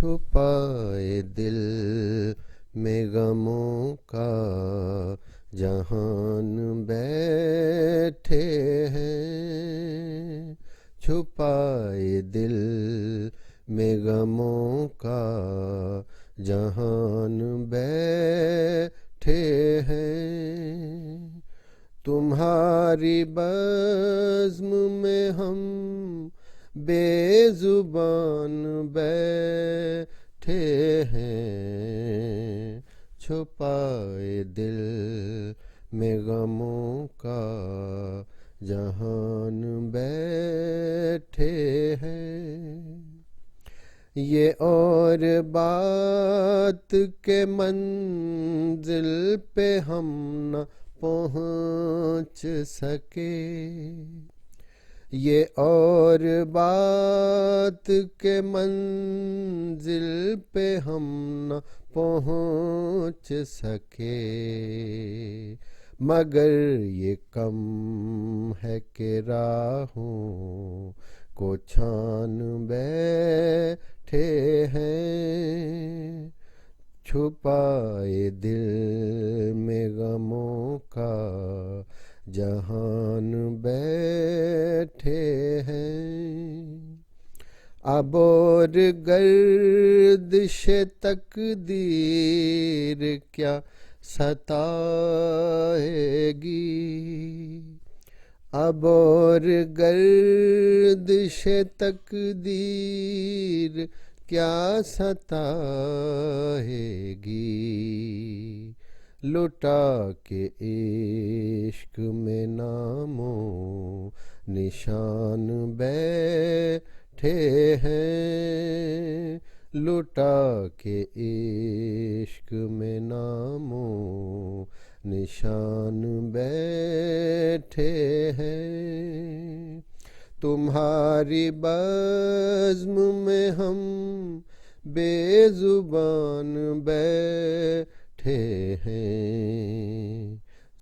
छुपाए दिल में गमों का जहान बैठे हैं। छुपाए दिल में गमों का जहान बैठे हैं। तुम्हारी बज़्म में हम बेजुबान बैठे हैं। छुपाए दिल में गमों का जहान बैठे हैं। ये और बात के मंजिल पे हम न पहुँच सके। ये और बात के मंजिल पे हम न पहुँच सके। मगर ये कम है कि राहों को छान बैठे हैं। छुपाए दिल में गमों का जहान बैठे हैं। अब और गर्दिश तकदीर क्या सताएगी। अब और गर्दिश तकदीर क्या सताएगी। लुटा के इश्क में नामो निशान बैठे हैं। लुटा के इश्क में नामो निशान बैठे हैं। तुम्हारी बज़्म में हम बेजुबान बैठे हैं।